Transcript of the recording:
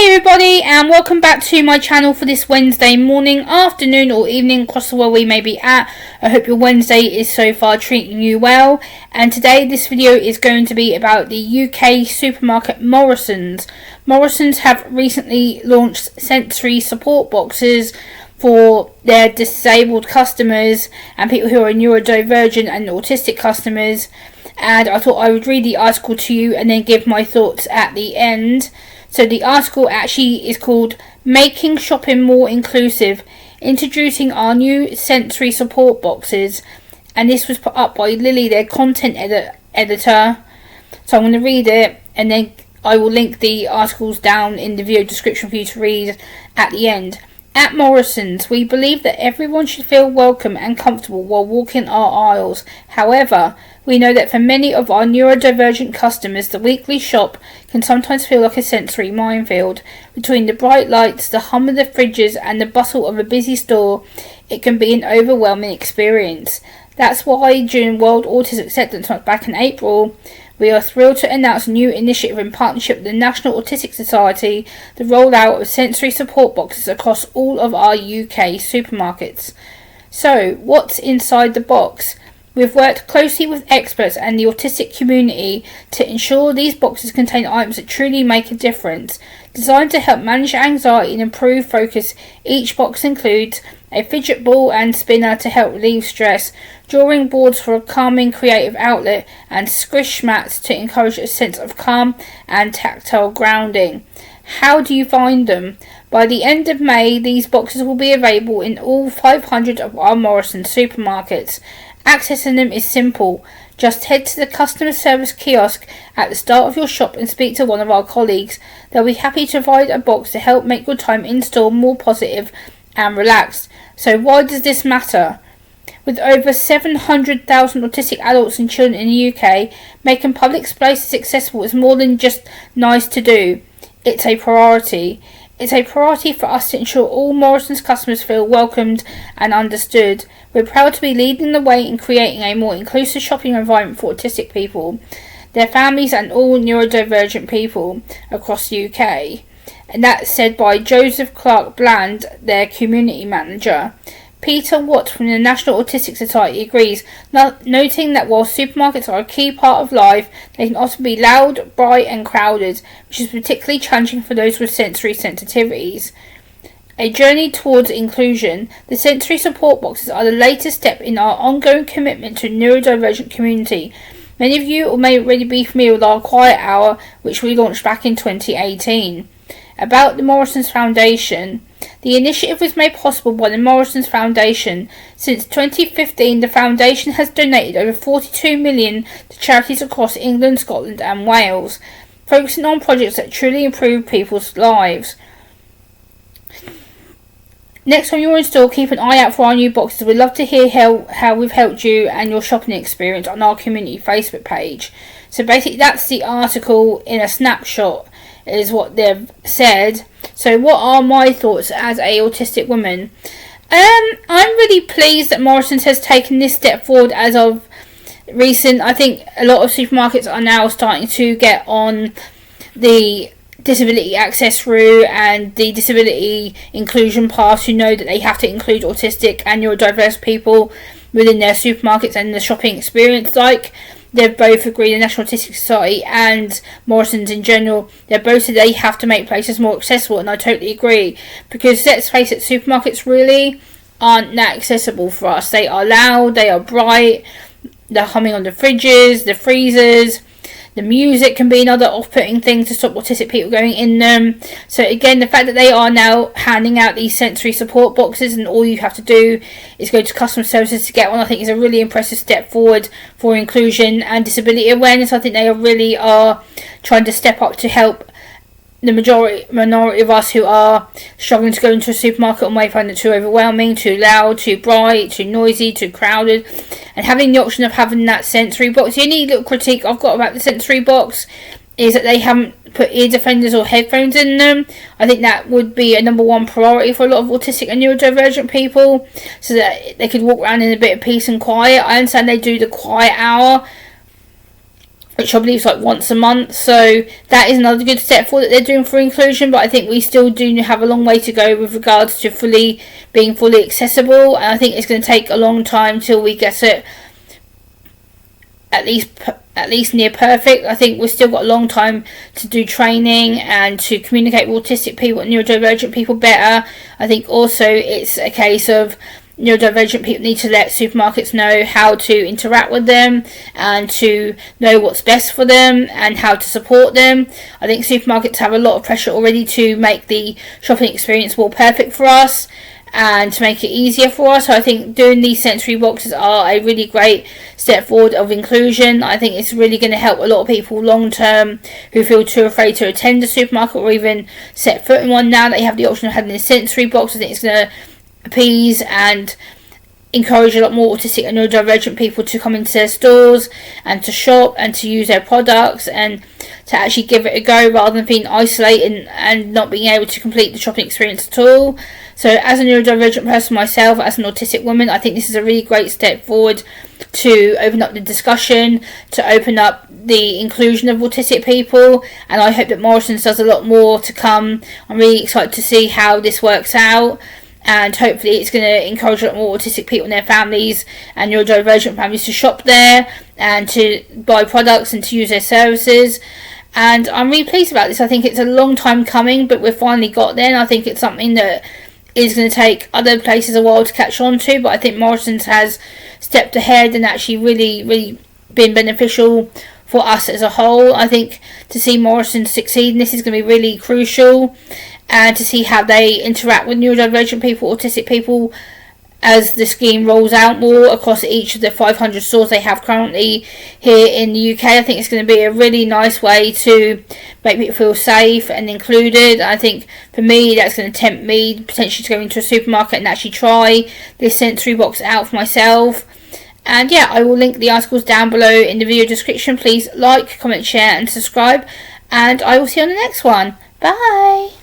Hey everybody, and welcome back to my channel for this Wednesday morning, afternoon or evening across the world we may be at. I hope your Wednesday is so far treating you well, and today this video is going to be about the UK supermarket Morrisons. Morrisons have recently launched sensory support boxes for their disabled customers and people who are neurodivergent and autistic customers, and I thought I would read the article to you and then give my thoughts at the end. So the article actually is called Making Shopping More Inclusive, Introducing Our New Sensory Support Boxes, and this was put up by Lily, their content editor. So I'm going to read it and then I will link the articles down in the video description for you to read at the end. At Morrisons, we believe that everyone should feel welcome and comfortable while walking our aisles. However, we know that for many of our neurodivergent customers, the weekly shop can sometimes feel like a sensory minefield. Between the bright lights, the hum of the fridges, and the bustle of a busy store, it can be an overwhelming experience. That's why during World Autism Acceptance Month back in April, we are thrilled to announce a new initiative in partnership with the National Autistic Society, the rollout of sensory support boxes across all of our UK supermarkets. So, what's inside the box? We've worked closely with experts and the autistic community to ensure these boxes contain items that truly make a difference. Designed to help manage anxiety and improve focus, each box includes a fidget ball and spinner to help relieve stress, drawing boards for a calming creative outlet, and squish mats to encourage a sense of calm and tactile grounding. How do you find them? By the end of May, these boxes will be available in all 500 of our Morrisons supermarkets. Accessing them is simple. Just head to the customer service kiosk at the start of your shop and speak to one of our colleagues. They'll be happy to provide a box to help make your time in store more positive and relaxed. So why does this matter? With over 700,000 autistic adults and children in the UK, making public spaces accessible is more than just nice to do. It's a priority. It's a priority for us to ensure all Morrisons customers feel welcomed and understood. We're proud to be leading the way in creating a more inclusive shopping environment for autistic people, their families and all neurodivergent people across the UK. And that's said by Joseph Clark Bland, their community manager. Peter Watt from the National Autistic Society agrees, noting that while supermarkets are a key part of life, they can often be loud, bright and crowded, which is particularly challenging for those with sensory sensitivities. A journey towards inclusion, the sensory support boxes are the latest step in our ongoing commitment to the neurodivergent community. Many of you may already be familiar with our Quiet Hour, which we launched back in 2018. About the Morrisons Foundation. The initiative was made possible by the Morrisons Foundation. Since 2015, the Foundation has donated over 42 million to charities across England, Scotland and Wales, focusing on projects that truly improve people's lives. Next time you're in store, keep an eye out for our new boxes. We'd love to hear how we've helped you and your shopping experience on our community Facebook page. So basically that's the article in a snapshot, is what they've said. So what are my thoughts as a autistic woman? I'm really pleased that Morrisons has taken this step forward as of recent. I think a lot of supermarkets are now starting to get on the disability access route and the disability inclusion path to know that they have to include autistic and neurodiverse people within their supermarkets and the shopping experience. Like, they've both agreed, the National Autistic Society and Morrisons in general, they both said they have to make places more accessible, and I totally agree, because let's face it, supermarkets really aren't that accessible for us. They are loud, they are bright, the humming on the fridges, the freezers, the music can be another off-putting thing to stop autistic people going in them. So again, the fact that they are now handing out these sensory support boxes and all you have to do is go to customer services to get one, I think is a really impressive step forward for inclusion and disability awareness. I think they really are trying to step up to help the minority of us who are struggling to go into a supermarket and may find it too overwhelming, too loud, too bright, too noisy, too crowded. And having the option of having that sensory box. The only little critique I've got about the sensory box is that they haven't put ear defenders or headphones in them. I think that would be a number one priority for a lot of autistic and neurodivergent people, so that they could walk around in a bit of peace and quiet. I understand they do the quiet hour which I believe is like once a month. So that is another good step forward that they're doing for inclusion, but I think we still do have a long way to go with regards to being fully accessible, and I think it's going to take a long time till we get it at least near perfect. I think we've still got a long time to do training and to communicate with autistic people and neurodivergent people better. I think also it's a case of neurodivergent people need to let supermarkets know how to interact with them and to know what's best for them and how to support them. I think supermarkets have a lot of pressure already to make the shopping experience more perfect for us and to make it easier for us. So I think doing these sensory boxes are a really great step forward of inclusion. I think it's really going to help a lot of people long term who feel too afraid to attend a supermarket or even set foot in one. Now that you have the option of having a sensory box, I think it's going to appease and encourage a lot more autistic and neurodivergent people to come into their stores and to shop and to use their products and to actually give it a go rather than being isolated and not being able to complete the shopping experience at all. So as a neurodivergent person myself, as an autistic woman, I think this is a really great step forward to open up the discussion, to open up the inclusion of autistic people, and I hope that Morrisons does a lot more to come. I'm really excited to see how this works out, and hopefully it's going to encourage a lot more autistic people and their families and neurodivergent families to shop there and to buy products and to use their services. And I'm really pleased about this. I think it's a long time coming, but we've finally got there, and I think it's something that is going to take other places a while to catch on to, but I think Morrisons has stepped ahead and actually really been beneficial for us as a whole. I think to see Morrisons succeed in this is going to be really crucial, and to see how they interact with neurodivergent people, autistic people, as the scheme rolls out more across each of the 500 stores they have currently here in the UK. I think it's going to be a really nice way to make people feel safe and included. I think for me that's going to tempt me potentially to go into a supermarket and actually try this sensory box out for myself. And yeah, I will link the articles down below in the video description. Please like, comment, share and subscribe, and I will see you on the next one. Bye!